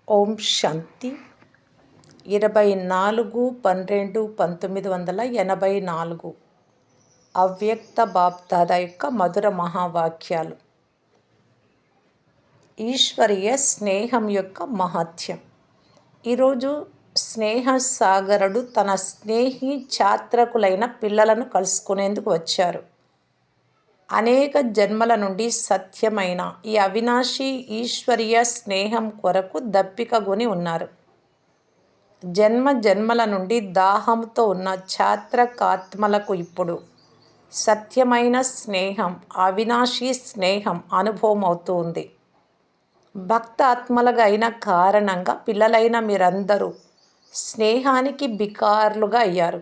ఓం శాంతి 24/12/1984 అవ్యక్త బాప్దాదా యొక్క మధుర మహావాక్యాలు. ఈశ్వరీయ స్నేహం యొక్క మహత్యం. ఈరోజు స్నేహ సాగరుడు తన స్నేహి ఛాత్రకులైన పిల్లలను కలుసుకునేందుకు వచ్చారు. అనేక జన్మల నుండి సత్యమైన ఈ అవినాశి ఈశ్వరీయ స్నేహం కొరకు దప్పికగొని ఉన్నారు. జన్మ జన్మల నుండి దాహంతో ఉన్న ఛాత్రకాత్మలకు ఇప్పుడు సత్యమైన స్నేహం, అవినాశి స్నేహం అనుభవం అవుతుంది. భక్త ఆత్మలుగా అయిన కారణంగా పిల్లలైన మీరందరూ స్నేహానికి బికారులుగా అయ్యారు.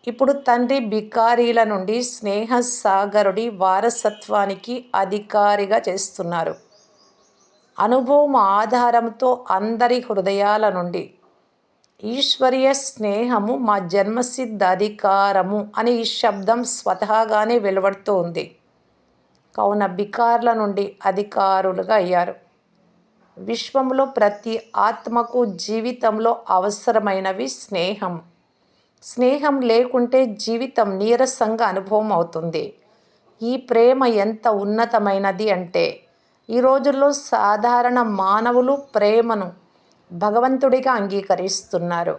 ఇప్పుడు తండ్రి బికారీల నుండి స్నేహ సాగరుడి వారసత్వానికి అధికారిగా చేస్తున్నారు. అనుభవం ఆధారంతో అందరి హృదయాల నుండి ఈశ్వరీయ స్నేహము మా జన్మసిద్ధ అధికారము అని ఈ శబ్దం స్వతహాగానే వెలువడుతూ ఉంది. కావున బికార్ల నుండి అధికారులుగా అయ్యారు. విశ్వంలో ప్రతి ఆత్మకు జీవితంలో అవసరమైనవి స్నేహం. స్నేహం లేకుంటే జీవితం నీరసంగా అనుభవం అవుతుంది. ఈ ప్రేమ ఎంత ఉన్నతమైనది అంటే ఈ రోజుల్లో సాధారణ మానవులు ప్రేమను భగవంతుడిగా అంగీకరిస్తున్నారు.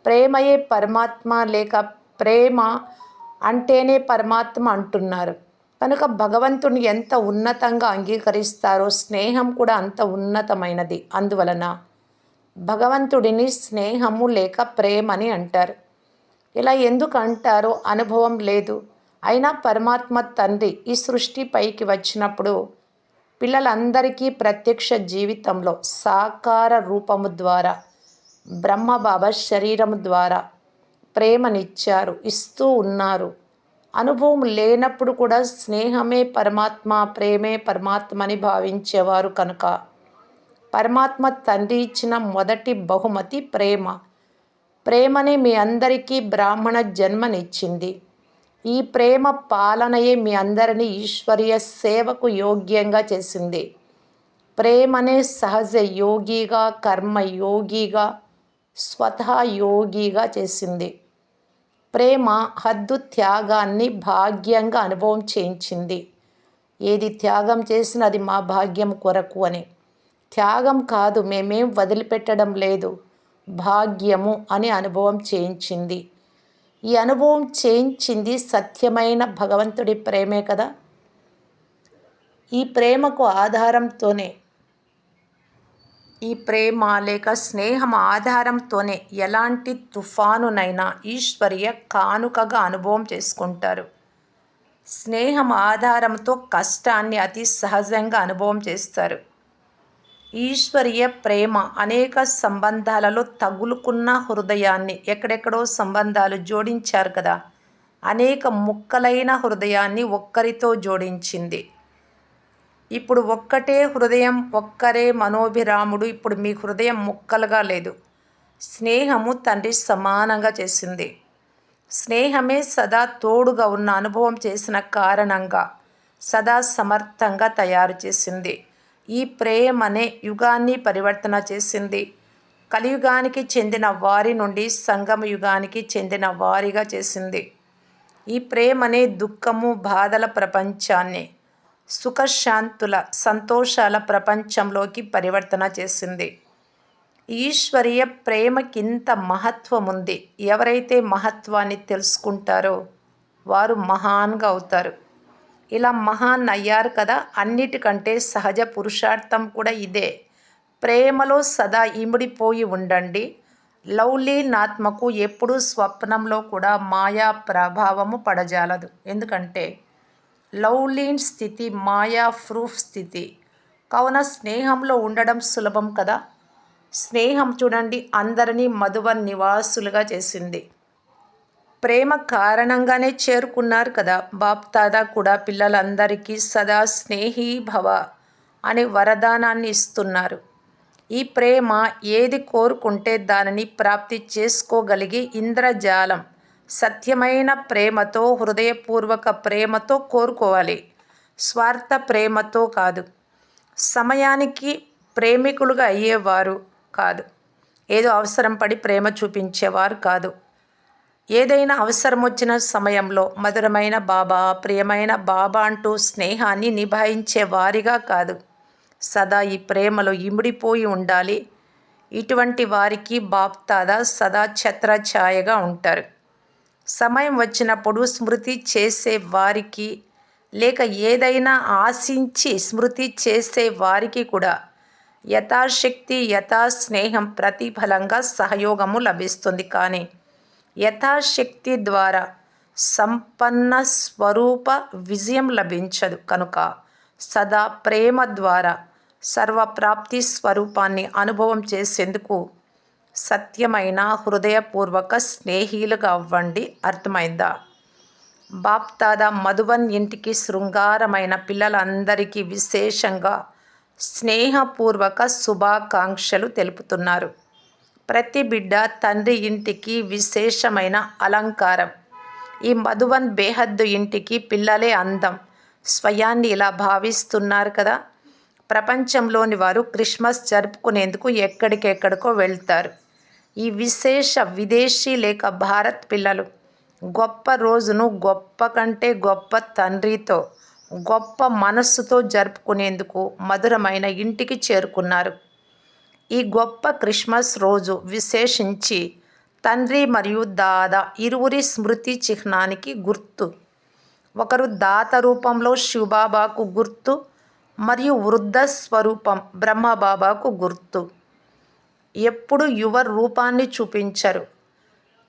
ప్రేమయే పరమాత్మ లేక ప్రేమ అంటేనే పరమాత్మ అంటున్నారు. కనుక భగవంతుని ఎంత ఉన్నతంగా అంగీకరిస్తారో స్నేహం కూడా అంత ఉన్నతమైనది. అందువలన భగవంతుడిని స్నేహము లేక ప్రేమని అంటారు. ఇలా ఎందుకు అంటారో అనుభవం లేదు. అయినా పరమాత్మ తండ్రి ఈ సృష్టిపైకి వచ్చినప్పుడు పిల్లలందరికీ ప్రత్యక్ష జీవితంలో సాకార రూపము ద్వారా బ్రహ్మబాబా శరీరము ద్వారా ప్రేమనిచ్చారు, ఇస్తూ ఉన్నారు. అనుభవం లేనప్పుడు కూడా స్నేహమే పరమాత్మ, ప్రేమే పరమాత్మ అని భావించేవారు. కనుక పరమాత్మ తండ్రి ఇచ్చిన మొదటి బహుమతి ప్రేమ. ప్రేమనే మీ అందరికీ బ్రాహ్మణ జన్మనిచ్చింది. ఈ ప్రేమ పాలనయే మీ అందరినీ ఈశ్వరీయ సేవకు యోగ్యంగా చేసింది. ప్రేమనే సహజ యోగిగా, కర్మయోగిగా, స్వతహా యోగిగా చేసింది. ప్రేమ హద్దు త్యాగాన్ని భాగ్యంగా అనుభవం చేయించింది. ఏది త్యాగం చేసినా అది మా భాగ్యం కొరకు అని. త్యాగం కాదు, మేమేం వదిలిపెట్టడం లేదు, భాగ్యము అని అనుభవం చేయించింది. ఈ అనుభవం చేయించింది సత్యమైన భగవంతుడి ప్రేమే కదా. ఈ ప్రేమకు ఆధారంతోనే, ఈ ప్రేమ లేక స్నేహం ఆధారంతోనే ఎలాంటి తుఫానునైనా ఈశ్వరీయ కానుకగా అనుభవం చేసుకుంటారు. స్నేహం ఆధారంతో కష్టాన్ని అతి సహజంగా అనుభవం చేస్తారు. ఈశ్వరీయ ప్రేమ అనేక సంబంధాలలో తగులుకున్న హృదయాన్ని, ఎక్కడెక్కడో సంబంధాలు జోడించారు కదా, అనేక ముక్కలైన హృదయాన్ని ఒక్కరితో జోడించింది. ఇప్పుడు ఒక్కటే హృదయం, ఒక్కరే మనోభిరాముడు. ఇప్పుడు మీ హృదయం ముక్కలుగా లేదు. స్నేహము తండ్రి సమానంగా చేసింది. స్నేహమే సదా తోడుగా ఉన్న అనుభవం చేసిన కారణంగా సదా సమర్థంగా తయారు చేసింది. ఈ ప్రేమనే యుగాన్ని పరివర్తన చేసింది. కలియుగానికి చెందిన వారి నుండి సంగమ యుగానికి చెందిన వారిగా చేసింది. ఈ ప్రేమనే దుఃఖము, బాధల ప్రపంచాన్ని సుఖశాంతుల, సంతోషాల ప్రపంచంలోకి పరివర్తన చేసింది. ఈశ్వరీయ ప్రేమకింత మహత్వం ఉంది. ఎవరైతే మహత్వాన్ని తెలుసుకుంటారో వారు మహాన్గా అవుతారు. ఇలా మహాన్ అయ్యారు కదా. అన్నిటికంటే సహజ పురుషార్థం కూడా ఇదే. ప్రేమలో సదా ఇమిడిపోయి ఉండండి. లౌలీనాత్మకు ఎప్పుడూ స్వప్నంలో కూడా మాయా ప్రభావము పడజాలదు. ఎందుకంటే లౌలీన్ స్థితి మాయా ప్రూఫ్ స్థితి. కావున స్నేహంలో ఉండడం సులభం కదా. స్నేహం చూడండి అందరినీ మధువన్ నివాసులుగా చేసింది. ప్రేమ కారణంగానే చేరుకున్నారు కదా. బాప్దాదా కూడా పిల్లలందరికీ సదా స్నేహీ భవ అనే వరదానాన్ని ఇస్తున్నారు. ఈ ప్రేమ ఏది కోరుకుంటే దానిని ప్రాప్తి చేసుకోగలిగే ఇంద్రజాలం. సత్యమైన ప్రేమతో, హృదయపూర్వక ప్రేమతో కోరుకోవాలి, స్వార్థ ప్రేమతో కాదు. సమయానికి ప్రేమికులుగా అయ్యేవారు కాదు. ఏదో అవసరం పడి ప్రేమ చూపించేవారు కాదు. ఏదైనా అవసరం వచ్చిన సమయంలో మధురమైన బాబా, ప్రియమైన బాబా అంటూ స్నేహాన్ని నిభాయించే వారిగా కాదు, సదా ఈ ప్రేమలో ఇమిడిపోయి ఉండాలి. ఇటువంటి వారికి బాప్దాదా సదా ఛత్రఛాయగా ఉంటారు. సమయం వచ్చినప్పుడు స్మృతి చేసే వారికి, లేక ఏదైనా ఆశించి స్మృతి చేసే వారికి కూడా యథాశక్తి యథాస్నేహం ప్రతిఫలంగా సహయోగము లభిస్తుంది. కానీ యథాశక్తి ద్వారా సంపన్న స్వరూప విజయం లభించదు. కనుక సదా ప్రేమ ద్వారా సర్వప్రాప్తి స్వరూపాన్ని అనుభవం చేసేందుకు సత్యమైన హృదయపూర్వక స్నేహితులుగా అవ్వండి. అర్థమైందా? బాప్దాదా మధువన్ ఇంటికి శృంగారమైన పిల్లలందరికీ విశేషంగా స్నేహపూర్వక శుభాకాంక్షలు తెలుపుతున్నారు. ప్రతి బిడ్డ తండ్రి ఇంటికి విశేషమైన అలంకారం. ఈ మధువన్ బేహద్దు ఇంటికి పిల్లలే అందం. స్వయాన్ని ఇలా భావిస్తున్నారు కదా. ప్రపంచంలోని వారు క్రిస్మస్ జరుపుకునేందుకు ఎక్కడికెక్కడికో వెళ్తారు. ఈ విశేష విదేశీ లేక భారత్ పిల్లలు గొప్ప రోజును గొప్ప కంటే గొప్ప తండ్రితో, గొప్ప మనస్సుతో జరుపుకునేందుకు మధురమైన ఇంటికి చేరుకున్నారు. ఈ గొప్ప క్రిస్మస్ రోజు విశేషించి తండ్రి మరియు దాదా ఇరువురి స్మృతి చిహ్నానికి గుర్తు. ఒకరు దాత రూపంలో శివబాబాకు గుర్తు మరియు వృద్ధ స్వరూపం బ్రహ్మబాబాకు గుర్తు. ఎప్పుడు యువ రూపాన్ని చూపించరు.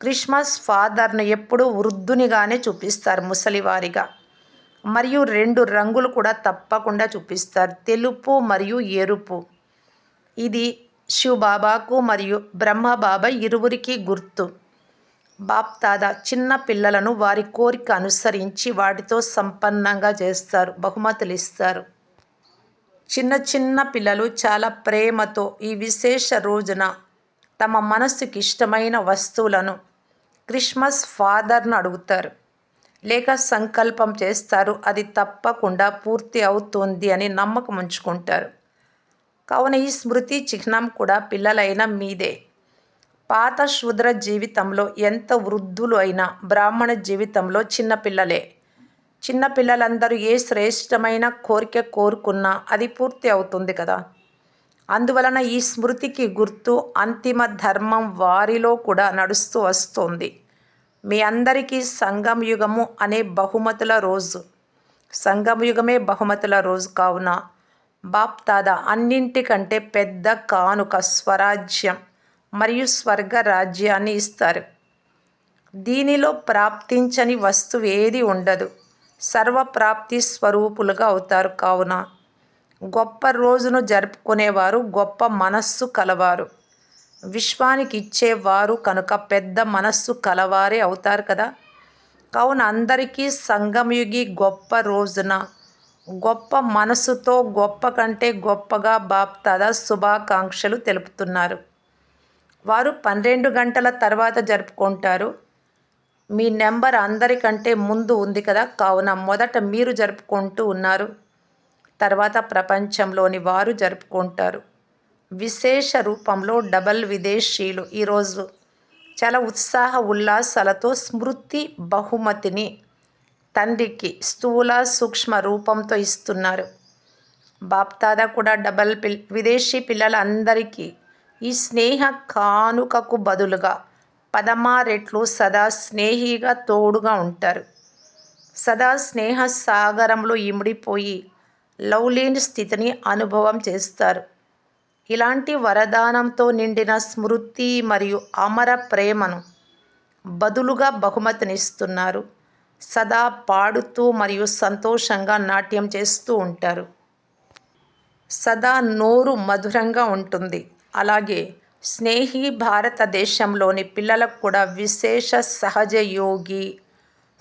క్రిస్మస్ ఫాదర్ను ఎప్పుడు వృద్ధునిగానే చూపిస్తారు, ముసలివారిగా. మరియు 2 రంగులు కూడా తప్పకుండా చూపిస్తారు, తెలుపు మరియు ఎరుపు. ఇది శివబాబాకు మరియు బ్రహ్మబాబా ఇరువురికి గుర్తు. బాప్దాదా చిన్న పిల్లలను వారి కోరిక అనుసరించి వాటితో సంపన్నంగా చేస్తారు, బహుమతులు ఇస్తారు. చిన్న చిన్న పిల్లలు చాలా ప్రేమతో ఈ విశేష రోజున తమ మనస్సుకి ఇష్టమైన వస్తువులను క్రిస్మస్ ఫాదర్ను అడుగుతారు, లేక సంకల్పం చేస్తారు. అది తప్పకుండా పూర్తి అవుతుంది అని నమ్మకం ఉంచుకుంటారు. కావున ఈ స్మృతి చిహ్నం కూడా పిల్లలైన మీదే. పాత శూద్ర జీవితంలో ఎంత వృద్ధులు అయినా బ్రాహ్మణ జీవితంలో చిన్నపిల్లలే. చిన్నపిల్లలందరూ ఏ శ్రేష్టమైన కోరిక కోరుకున్నా అది పూర్తి అవుతుంది కదా. అందువలన ఈ స్మృతికి గుర్తు అంతిమ ధర్మం వారిలో కూడా నడుస్తూ వస్తోంది. మీ అందరికీ సంగమయుగము అనే బహుమతుల రోజు. సంగమయుగమే బహుమతుల రోజు కావున బాప్దాదా అన్నింటికంటే పెద్ద కానుక స్వరాజ్యం మరియు స్వర్గ రాజ్యాన్ని ఇస్తారు. దీనిలో ప్రాప్తించని వస్తువు ఏది ఉండదు. సర్వప్రాప్తి స్వరూపులుగా అవుతారు. కావున గొప్ప రోజును జరుపుకునేవారు గొప్ప మనస్సు కలవారు, విశ్వానికి ఇచ్చేవారు కనుక పెద్ద మనస్సు కలవారే అవుతారు కదా. కావున అందరికీ సంగమయుగి గొప్ప రోజున గొప్ప మనసుతో గొప్ప కంటే గొప్పగా బాప్దాదా శుభాకాంక్షలు తెలుపుతున్నారు. వారు 12 గంటల తర్వాత జరుపుకుంటారు. మీ నెంబర్ అందరికంటే ముందు ఉంది కదా. కావున మొదట మీరు జరుపుకుంటూ ఉన్నారు, తర్వాత ప్రపంచంలోని వారు జరుపుకుంటారు. విశేష రూపంలో డబల్ విదేశీయులు ఈరోజు చాలా ఉత్సాహ ఉల్లాసాలతో స్మృతి బహుమతిని తండ్రికి స్థూల సూక్ష్మ రూపంతో ఇస్తున్నారు. బాప్దాదా కూడా డబల్ విదేశీ పిల్లలందరికీ ఈ స్నేహ కానుకకు బదులుగా 16 రెట్లు సదా స్నేహిగా తోడుగా ఉంటారు. సదా స్నేహ సాగరంలో ఇమిడిపోయి లవ్లీన్ స్థితిని అనుభవం చేస్తారు. ఇలాంటి వరదానంతో నిండిన స్మృతి మరియు అమర ప్రేమను బదులుగా బహుమతినిస్తున్నారు. సదా పాడుతూ మరియు సంతోషంగా నాట్యం చేస్తూ ఉంటారు. సదా నోరు మధురంగా ఉంటుంది. అలాగే స్నేహి భారతదేశంలోని పిల్లలకు కూడా విశేష సహజ యోగి,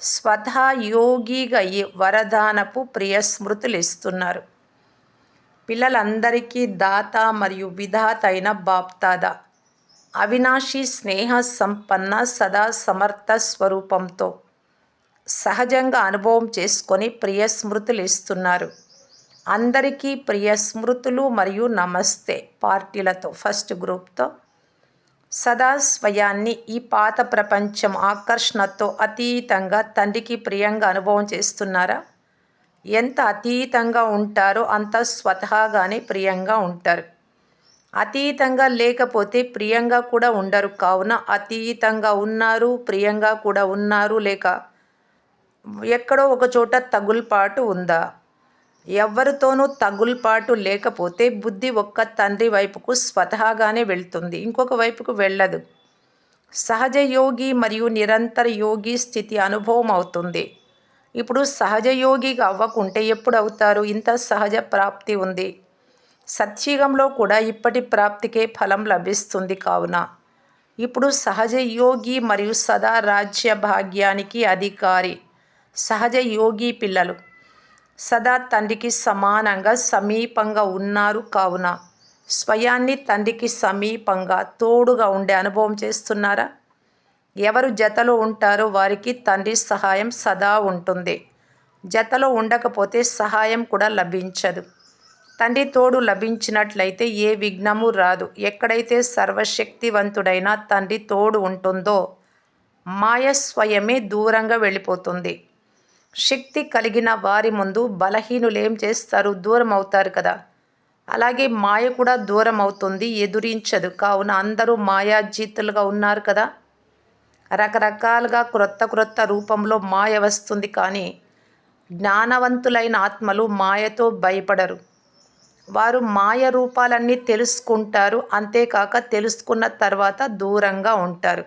స్వతహా యోగిగా ఈ వరదానపు ప్రియ స్మృతులు ఇస్తున్నారు. పిల్లలందరికీ దాత మరియు విధాత అయిన బాప్దాదా అవినాశి స్నేహ సంపన్న సదా సమర్థ స్వరూపంతో సహజంగా అనుభవం చేసుకొని ప్రియ స్మృతులు ఇస్తున్నారు. అందరికీ ప్రియ స్మృతులు మరియు నమస్తే. పార్టీలతో ఫస్ట్ గ్రూప్తో సదా స్వయాన్ని ఈ పాత ప్రపంచం ఆకర్షణతో అతీతంగా తండ్రికి ప్రియంగా అనుభవం చేస్తున్నారా? ఎంత అతీతంగా ఉంటారో అంత స్వతహాగానే ప్రియంగా ఉంటారు. అతీతంగా లేకపోతే ప్రియంగా కూడా ఉండరు. కావున అతీతంగా ఉన్నారు, ప్రియంగా కూడా ఉన్నారు, లేక ఎక్కడో ఒక చోట తగుల్పాటు ఉందా? ఎవ్వరితోనూ తగుల్పాటు లేకపోతే బుద్ధి ఒక్క తండ్రి వైపుకు స్వతహాగానే వెళ్తుంది, ఇంకొక వైపుకు వెళ్ళదు. సహజ యోగి మరియు నిరంతర యోగి స్థితి అనుభవం అవుతుంది. ఇప్పుడు సహజ యోగిగా అవ్వకుంటే ఎప్పుడు అవుతారు? ఇంత సహజ ప్రాప్తి ఉంది. సత్యుగంలో కూడా ఇప్పటి ప్రాప్తికే ఫలం లభిస్తుంది. కావున ఇప్పుడు సహజ యోగి మరియు సదా రాజ్య భాగ్యానికి అధికారి సహజ యోగి పిల్లలు సదా తండ్రికి సమానంగా సమీపంగా ఉన్నారు. కావున స్వయాన్ని తండ్రికి సమీపంగా తోడుగా ఉండే అనుభవం చేస్తున్నారా? ఎవరు జతలో ఉంటారో వారికి తండ్రి సహాయం సదా ఉంటుంది. జతలో ఉండకపోతే సహాయం కూడా లభించదు. తండ్రి తోడు లభించినట్లయితే ఏ విఘ్నము రాదు. ఎక్కడైతే సర్వశక్తివంతుడైన తండ్రి తోడు ఉంటుందో మాయ స్వయమే దూరంగా వెళ్ళిపోతుంది. శక్తి కలిగిన వారి ముందు బలహీనులు ఏం చేస్తారు? దూరం అవుతారు కదా. అలాగే మాయ కూడా దూరం అవుతుంది, ఎదురించదు. కావున అందరూ మాయాజీతులుగా ఉన్నారు కదా. రకరకాలుగా క్రొత్త రూపంలో మాయ వస్తుంది. కానీ జ్ఞానవంతులైన ఆత్మలు మాయతో భయపడరు. వారు మాయ రూపాలన్నీ తెలుసుకుంటారు. అంతేకాక తెలుసుకున్న తర్వాత దూరంగా ఉంటారు.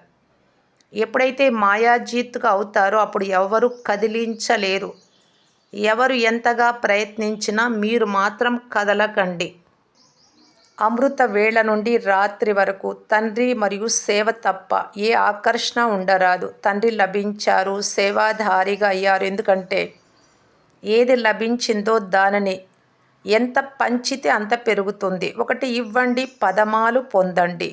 ఎప్పుడైతే మాయాజీతుగా అవుతారో అప్పుడు ఎవరు కదిలించలేరు. ఎవరు ఎంతగా ప్రయత్నించినా మీరు మాత్రం కదలకండి. అమృత వేళ నుండి రాత్రి వరకు తండ్రి మరియు సేవ తప్ప ఏ ఆకర్షణ ఉండరాదు. తండ్రి లభించారు, సేవాధారిగా అయ్యారు. ఎందుకంటే ఏది లభించిందో దానిని ఎంత పంచితే అంత పెరుగుతుంది. ఒకటి ఇవ్వండి, పదమాలు పొందండి.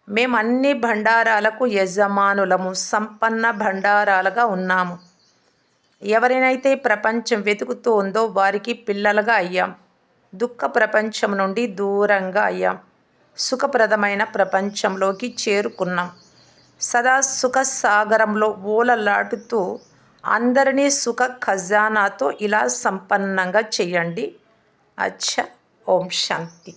మేము అన్ని భండారాలకు యజమానులము, సంపన్న భండారాలుగా ఉన్నాము. ఎవరినైతే ప్రపంచం వెతుకుతూ ఉందో వారికి పిల్లలుగా అయ్యాం. దుఃఖ ప్రపంచం నుండి దూరంగా అయ్యాం. సుఖప్రదమైన ప్రపంచంలోకి చేరుకున్నాం. సదా సుఖ సాగరంలో ఓలలాడుతూ అందరినీ సుఖ ఖజానాతో ఇలా సంపన్నంగా చేయండి. అచ్చా. ఓం శాంతి.